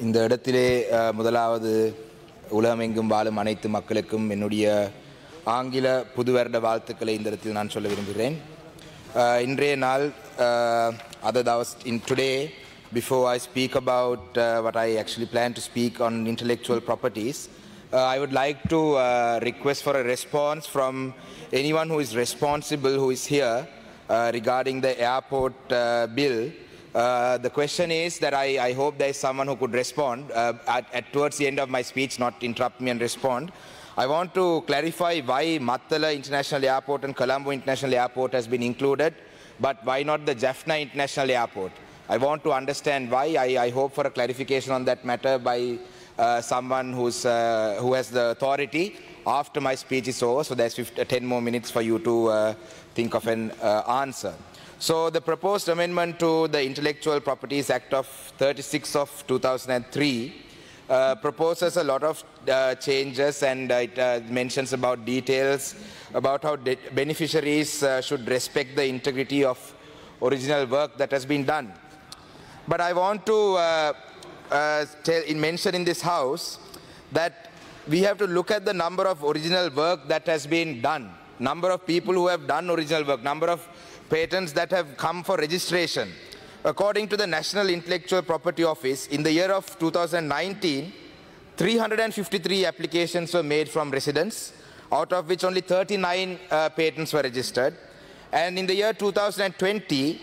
இந்த இடத்திலே முதலாவது உலகமெங்கும் வாழும் அனைத்து மக்களுக்கும் என்னுடைய ஆங்கில புது வருட வாழ்த்துக்களை இந்த இடத்தில் நான் சொல்ல விரும்புகிறேன். இன்றைய நாள் today, before I speak about what I actually plan to speak on intellectual properties, I would like to request for a response from anyone who is responsible, who is here, regarding the airport bill. The question is that I hope there is someone who could respond towards the end of my speech, not interrupt me and respond. I want to clarify why Mattala International Airport and Colombo International Airport has been included, but why not the Jaffna International Airport? I want to understand why. I hope for a clarification on that matter by someone who has the authority after my speech is over, so there's 10 more minutes for you to think of an answer. So the proposed amendment to the Intellectual Properties Act of 36 of 2003 proposes a lot of changes, and it mentions about details about how beneficiaries should respect the integrity of original work that has been done. But I want to mention in this house that we have to look at the number of original work that has been done, number of people who have done original work, number of patents that have come for registration. According to the National Intellectual Property Office, in the year of 2019, 353 applications were made from residents, out of which only 39 patents were registered. And in the year 2020,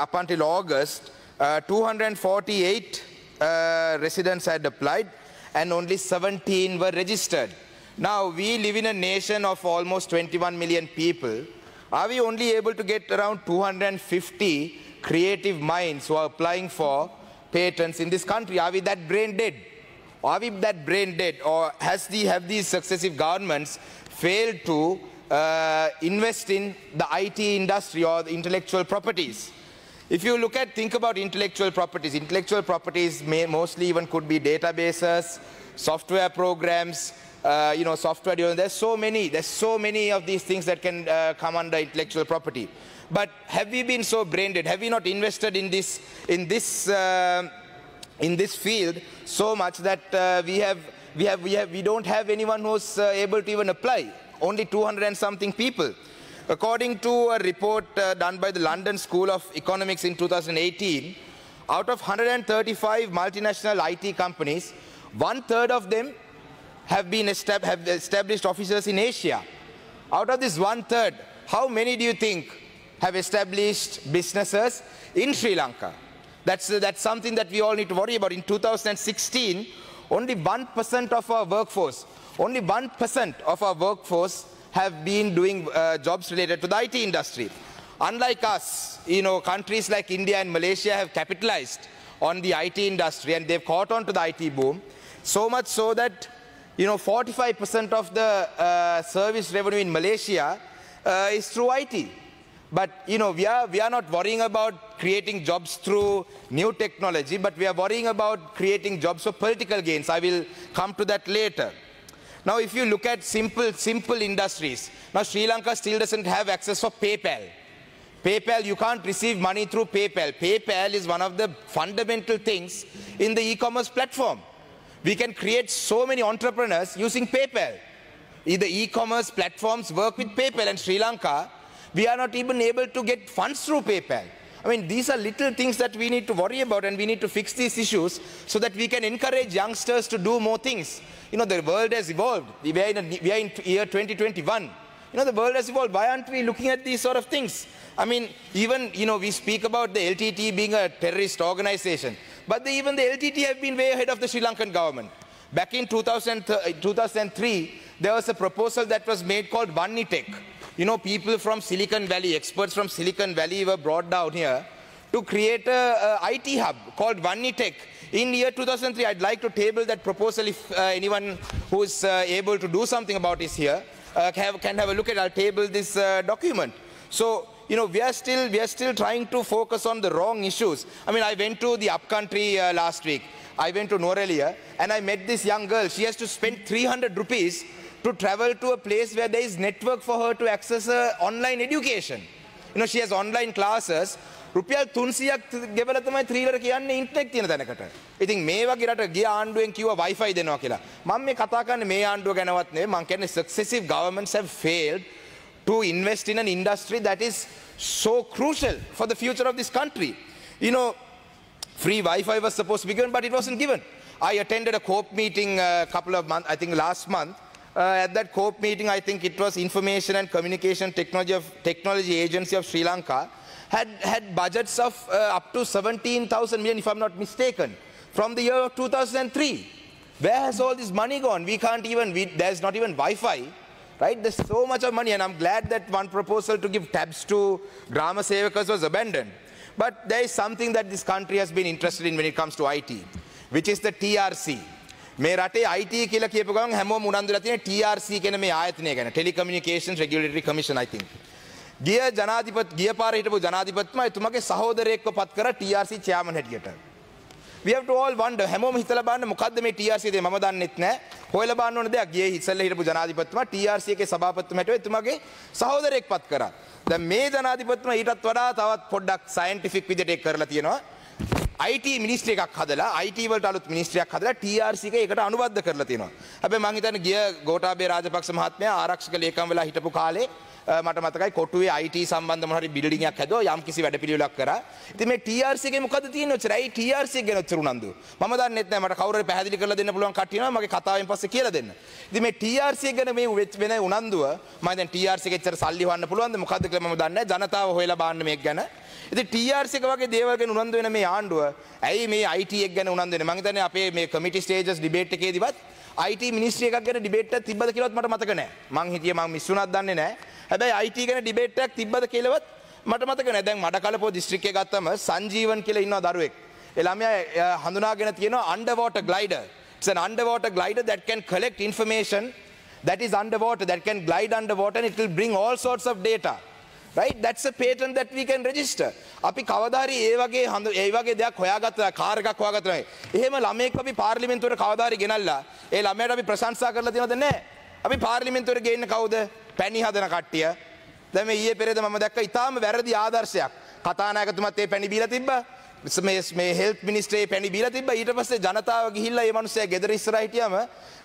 up until August, 248 residents had applied and only 17 were registered. Now, we live in a nation of almost 21 million people. Are we only able to get around 250 creative minds who are applying for patents in this country? Are we that brain dead? Are we that brain dead? Or have these successive governments failed to invest in the IT industry or the intellectual properties? If you think about intellectual properties mostly even could be databases, software programs, software. There's so many of these things that can come under intellectual property. But have we been so brain dead? Have we not invested in this field so much that we don't have anyone who's able to even apply? Only 200 and something people. According to a report done by the London School of Economics in 2018, out of 135 multinational IT companies, 1/3 of them have established offices in Asia. Out of this 1/3, how many do you think have established businesses in Sri Lanka? That's something that we all need to worry about. In 2016, only 1% of our workforce, have been doing jobs related to the IT industry. Unlike us, countries like India and Malaysia have capitalized on the IT industry and they've caught on to the IT boom, so much so that 45% of the service revenue in Malaysia is through IT. But we are not worrying about creating jobs through new technology, but we are worrying about creating jobs for political gains. I will come to that later. Now, if you look at simple industries, now Sri Lanka still doesn't have access for PayPal. PayPal, you can't receive money through PayPal. PayPal is one of the fundamental things in the e-commerce platform. We can create so many entrepreneurs using PayPal. The e-commerce platforms work with PayPal, and Sri Lanka, we are not even able to get funds through PayPal. I mean, these are little things that we need to worry about, and we need to fix these issues so that we can encourage youngsters to do more things. The world has evolved. We are in year 2021. The world has evolved. Why aren't we looking at these sort of things? I mean, even, we speak about the LTT being a terrorist organization, but even the LTT have been way ahead of the Sri Lankan government. Back in 2003, there was a proposal that was made called Vannitech. People from Silicon Valley, experts from Silicon Valley were brought down here to create a IT hub called Vannitech. In year 2003, I'd like to table that proposal if anyone who is able to do something about this here can have a look at. I'll table this document. So, we are still trying to focus on the wrong issues. I mean, I went to the upcountry last week. I went to Norelia and I met this young girl. She has to spend 300 rupees to travel to a place where there is network for her to access online education. She has online classes රුපියල් 300ක් ගෙවලා තමයි 3 කියන්නේ internet තියෙන තැනකට. ඉතින් මේ වගේ රට ගිය ආණ්ඩුවෙන් කිව්වා Wi-Fi දෙනවා කියලා. මම මේ කතා කරන්නේ මේ ආණ්ඩුව ගැනවත් නෙවෙයි. මම කියන්නේ successive governments have failed to invest in an industry that is so crucial for the future of this country. You know, free Wi-Fi was supposed to be given, but it wasn't given. I attended a COPE meeting a couple of months, I think last month. At that COPE meeting, I think it was Information and Communication Technology Agency of Sri Lanka, had budgets of up to 17,000 million, if I'm not mistaken, from the year of 2003. Where has all this money gone? We can't even, there's not even Wi-Fi, right? There's so much of money, and I'm glad that one proposal to give tabs to Grama Sevakas was abandoned. But there is something that this country has been interested in when it comes to IT, which is the TRC. මේ රටේ IT කියලා කියපු ගමන් හැමෝම උනන්දුලා තියෙන TRC කියන මේ ආයතනය ගැන, Telecommunications Regulatory Commission, I think. ගිය පාර හිටපු ජනාධිපතිතුමා එතුමාගේ සහෝදරයෙක්ව පත් කරා TRC chairman හැටියට. We have to all wonder, හැමෝම හිතලා බලන්න මොකද්ද මේ TRC දේ මම දන්නෙත් නැහැ. හොයලා බලන්න ඕන දෙයක්. ගියේ ඉස්සෙල්ලා හිටපු ජනාධිපතිතුමා TRC එකේ සභාපතිතුමා හැටියට එතුමාගේ සහෝදරයෙක් පත් කරා. දැන් මේ ජනාධිපතිතුමා ඊටත් වඩා තවත් පොඩ්ඩක් scientific විදිහට ඒක කරලා තියෙනවා. IT මිනිස්ට්‍රි එකක් හදලා IT වලට අලුත් මිනිස්ට්‍රියක් හදලා TRC එක ඒකට අනුබද්ධ කරලා තියෙනවා. හැබැයි මම හිතන්නේ ගිය ගෝඨාභය රාජපක්ෂ මහත්මයා ආරක්ෂක ලේකම් වෙලා හිටපු කාලේ මට මතකයි කොටුවේ IT සම්බන්ධ මොන හරි බිල්ඩින් එකක් හැදුවා, යම් කිසි වැඩපිළිවෙලක් කරා. ඉතින් මේ TRC එකේ මොකද්ද තියෙන්නේ ඔච්චරයි TRC එක ගැන ඔච්චර උනන්දු. මම දන්නෙත් නැහැ, මට කවුරු හරි පැහැදිලි කරලා දෙන්න පුළුවන් කට්ටිය නම මගේ කතාවෙන් පස්සේ කියලා දෙන්න. ඉතින් මේ TRC එක ගැන මේ වෙන උනන්දුව මම දැන් TRC එකේ එච්චර සල්ලි හොයන්න පුළුවන්ද මොකද්ද කියලා මම දන්නේ නැහැ. ජනතාව හොයලා බලන්න මේක ගැන. ඉතින් TRC එක වගේ දේවල් ගැන උනන්දු වෙන මේ ආණ්ඩුව ඇයි මේ IT එක ගැන උනන්දු වෙන්නේ? මම හිතන්නේ අපේ මේ කමිටි ස්ටේජස් ඩිබේට් එකේදීවත් IT මිනිස්ට්‍රි එකක් ගැන ඩිබේට් එකක් තිබ්බද කියලාවත් මට මතක නැහැ. මං හිතියේ මං මිස් වුණාද දන්නේ නැහැ. හැබැයි IT ගැන ඩිබේට් එකක් තිබ්බද කියලාවත් මට මතක නැහැ. දැන් මඩකලපුව දිස්ත්‍රික්කේ ගත්තම සංජීවන් කියලා ඉන්නවා දරුවෙක්. ඒ ළමයා හඳුනාගෙන තියෙනවා underwater glider. It's an underwater glider that can collect information that is underwater, that can glide underwater, and it will bring all sorts of data. Right? That's a patent that we can register. අපි කවදා හරි ඒ වගේ දෙයක් හොයාගත්තා, car එකක් හොයාගත්තා. එහෙම ළමයෙක් අපි පාර්ලිමේන්තුවට කවදා හරි ගෙනල්ලා ඒ ළමයාට අපි ප්‍රශංසා කරලා තියෙනවද නැහැ? අපි පාර්ලිමේන්තුවට ගේන්නේ කවුද? පැණි හදන කට්ටිය. දැන් මේ ඊයේ පෙරේද මම දැක්ක ඉතාලම වැරදි ආදර්ශයක්. කතානායකතුමත් ඒ පැණි බීලා තිබ්බා. මේ හෙල්ත් මිනිස්ට්‍රේ පැණි බීලා තිබ්බා. ඊට පස්සේ ජනතාව ගිහිල්ලා මේ මිනිස්සයා ගෙදර ඉස්සරහ හිටියම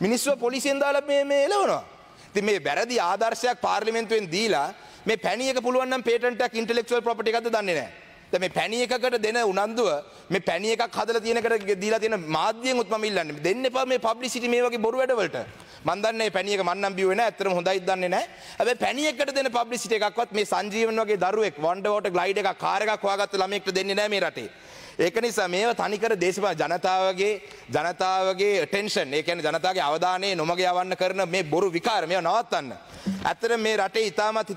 මිනිස්සුව පොලිසියෙන් දාලා මේ එලවනවා. ඉතින් මේ වැරදි ආදර්ශයක් පාර්ලිමේන්තුවෙන් දීලා මේ පැණි එක පුළුවන් නම් පේටන්ට් එකක් ඉන්ටෙලෙක්චුවල් ප්‍රොපර්ටි එකක්ද දන්නේ නැහැ. දැන් මේ පැණි එකකට දෙන උනන්දුව මේ පැණි එකක් හදලා තියෙනකට දීලා තියෙන මාධ්‍යයෙන් උත් මම ඉල්ලන්නේ. දෙන්න එපා මේ පබ්ලිසිටි මේ වගේ බොරු වැඩවලට. මම දන්නේ මේ පැණි එක මන් නම් බිව්වේ නැහැ. ඇත්තටම හොඳයිද දන්නේ නැහැ. හැබැයි පැණි එකකට දෙන පබ්ලිසිටි එකක්වත් මේ සංජීවන වගේ දරුවෙක් වන්ඩර්වෝටර් ග්ලයිඩ් එකක් කාර් එකක් හොයාගත්ත ළමයෙක්ට දෙන්නේ නැහැ මේ රටේ. ඒක නිසා මේව තනිකර දේශපාලන ජනතාවගේ attention, ඒ කියන්නේ ජනතාවගේ අවධානය නොමග යවන්න කරන මේ බොරු විකාර මේව නවත්තන්න. ඇත්තටම මේ රටේ ඉතාමත්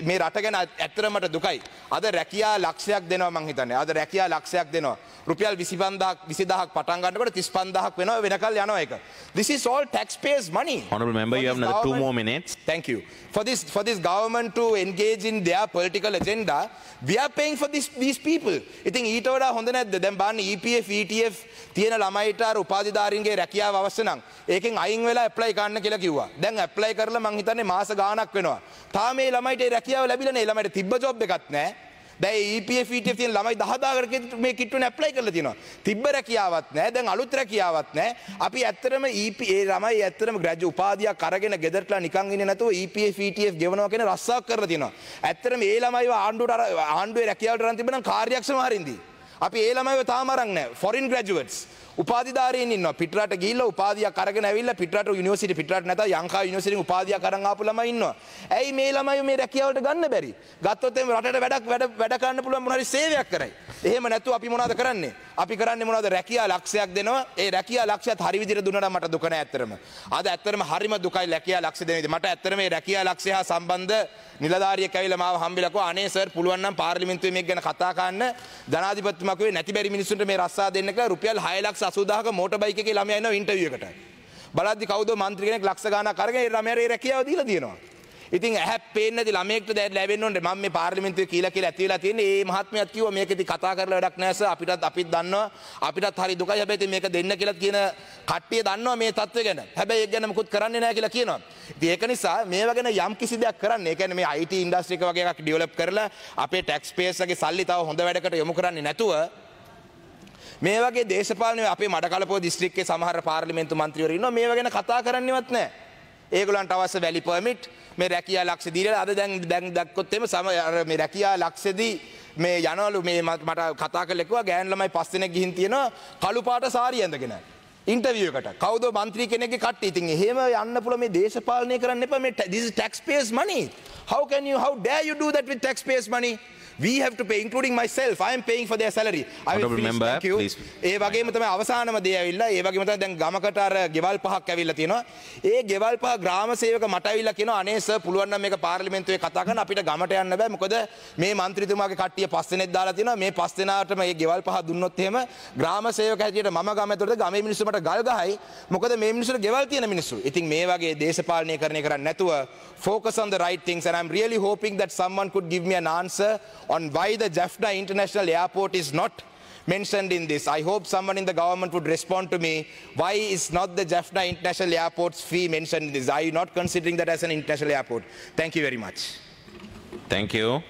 මේ රට ගැන ඇත්තටම මට දුකයි. අද රැකියා ලක්ෂයක් දෙනවා මං හිතන්නේ. අද රැකියා ලක්ෂයක් දෙනවා. රුපියල් 25000ක් පටන් ගන්නකොට 35000ක් වෙනවා වෙනකල් යනවා ඒක. This is all taxpayers money. Honorable member, you have another 2 more minutes. Thank you. For this government to engage in their political agenda, we are paying for these people. ඉතින් ඊට වඩා හොඳ නැද්ද? දැන් බලන්න EPF ETF තියෙන ළමයිට අර උපාධිධාරීන්ගේ රැකියාව අවශ්‍ය නම් ඒකෙන් අයින් වෙලා ඇප්ලයි කරන්න කියලා කිව්වා. දැන් ඇප්ලයි කරලා මං හිතන්නේ මාස ගාණක් වෙනවා. තාම මේ ළමයිට ඒ රැකියාව ලැබිලා නැහැ. ළමයිට තිබ්බ ජොබ් එකක් නැහැ. දැන් EPF ETF තියෙන ළමයි 10000කට මේ කිට්ටුනේ ඇප්ලයි කරලා තියෙනවා. තිබ්බ රැකියාවක් නැහැ. දැන් අලුත් රැකියාවක් නැහැ. අපි ඇත්තටම ඒ ළමයි ඇත්තටම ග්‍රැජු උපාධියක් අරගෙන ගෙදරටලා නිකන් ඉන්නේ නැතුව EPF ETF ගෙවනවා කියන රස්සාවක් කරලා තියෙනවා. ඇත්තටම මේ ළමයිව ආණ්ඩුවේ රැකියාවට අරන් තිබ්බනම් කාර්යක්ෂම හරින්දී. අපි ඒ ළමයිව තාම අරන් නැහැ. foreign graduates උපාධිධාරීන් ඉන්නවා. පිටරට ගිහිල්ලා උපාධියක් අරගෙන ඇවිල්ලා පිටරට යුනිවර්සිටි පිටරට නැත්නම් යංකා යුනිවර්සිටියෙන් උපාධියක් අරන් ආපු ළමයි ඉන්නවා. ඇයි මේ ළමයි මේ රැකියාවට ගන්න බැරි? ගත්තොත් එimhe රටට වැඩ කරන්න පුළුවන් මොන හරි සේවයක් කරයි. එහෙම නැතුව අපි මොනවද කරන්නේ? අපි කරන්නේ මොනවද? රැකියා ලක්ෂයක් දෙනවා. ඒ රැකියා ලක්ෂයත් හරි විදිහට දුන්නා නම් මට දුක නෑ ඇත්තටම. අද ඇත්තටම හරිම දුකයි රැකියා ලක්ෂ දෙන විදිහ. මට ඇත්තටම මේ රැකියා ලක්ෂය හා සම්බන්ධ නිලධාරියෙක් ඇවිල්ලා මාව හම්බෙලා කිව්වා අනේ සර් පුළුවන් නම් පාර්ලිමේන්තුවේ මේක ගැන කතා කරන්න. ජනාධිපතිතුමා කිව්වේ නැති බැරි මිනිස්සුන්ට මේ රස්සා දෙන්න කියලා රුපියල් 6,80,000ක මෝටර් බයික් එකේ ළමයා ඉන්නවා ඉන්ටර්විව් එකට. බලද්දි කවුද මන්ත්‍රී කෙනෙක් ලක්ෂ ගාණක් අරගෙන ඒ ළමයාට ඒ රැකියාව දීලා තියෙනවා. ඉතින් ඇහැ පේන්නේ නැති ළමයෙක්ට දැන් ලැබෙන්න ඕනේ මම මේ පාර්ලිමේන්තුවේ කියලා ඇති වෙලා තියෙන්නේ මේ මහත්මයාත් කිව්වා මේක ඉතින් කතා කරලා වැඩක් නැහැ සර් අපිත් දන්නවා අපිටත් හරි දුකයි හැබැයි ඉතින් මේක දෙන්න කියලා කියන කට්ටිය දන්නවා මේ තත්ත්වය ගැන හැබැයි ඒක ගැන මොකුත් කරන්නේ නැහැ කියලා කියනවා ඉතින් ඒක නිසා මේවා ගැන යම් කිසි දෙයක් කරන්න ඒ කියන්නේ මේ IT ඉන්ඩස්ට්‍රි එක වගේ එකක් ඩෙවලොප් කරලා අපේ ටැක්ස් පේයර්ස්ගේ සල්ලි තව හොඳ වැඩකට යොමු කරන්නේ නැතුව මේ වගේ දේශපාලන අපේ මඩකලපුව දිස්ත්‍රික්කයේ සමහර පාර්ලිමේන්තු මන්ත්‍රීවරු ඉන්නවා මේවා ගැන කතා කරන්නේවත් නැහැ ඒගොල්ලන්ට අවශ්‍ය වැලි පර්මිට් මේ රැකියා ලක්ෂ දීලා අද දැන් දැක්කොත් එimhe මේ රැකියා ලක්ෂෙදී මේ යනවලු මේ මට කතා කරලා කිව්වා ගෑන් ළමයි 5 දෙනෙක් ගිහින් තියෙනවා කළු පාට සාරිය ඇඳගෙන ඉන්ටර්වියු එකට කවුද മന്ത്രി කෙනෙක්ගේ කට්ටිය ඉතින් එහෙම යන්න පුළුවන් මේ දේශපාලනය කරන්න එපා මේ this is taxpayers money how dare you do that with taxpayers money we have to pay including myself I am paying for their salary I will remember please ඒ වගේම තමයි අවසානම දේ ඇවිල්ලා ඒ වගේම තමයි දැන් ගමකට අර ගෙවල් පහක් ඇවිල්ලා තියෙනවා ඒ ගෙවල් පහ ග්‍රාම සේවක මට ඇවිල්ලා කියනවා අනේ සර් පුළුවන් නම් මේක පාර්ලිමේන්තුවේ කතා කරන්න අපිට ගමට යන්න බෑ මොකද මේ മന്ത്രിතුමාගේ කට්ටිය 5 දෙනෙක් දාලා තියෙනවා මේ 5 දෙනාටම මේ ගෙවල් පහ දුන්නොත් එහෙම ග්‍රාම සේවක හැටියට මම ගම ඇතුළත ගමේ මිනිස්සු මට ගල් ගහයි මොකද මේ මිනිස්සුන්ට ගෙවල් තියෙන මිනිස්සු ඉතින් මේ වගේ දේශපාලනය කරන්නේ නැතුව focus on the right things and I'm really hoping that someone could give me an answer on why the Jaffna International Airport is not mentioned in this. I hope someone in the government would respond to me. Why is not the Jaffna International Airport's fee mentioned in this? Are you not considering that as an international airport? Thank you very much. Thank you.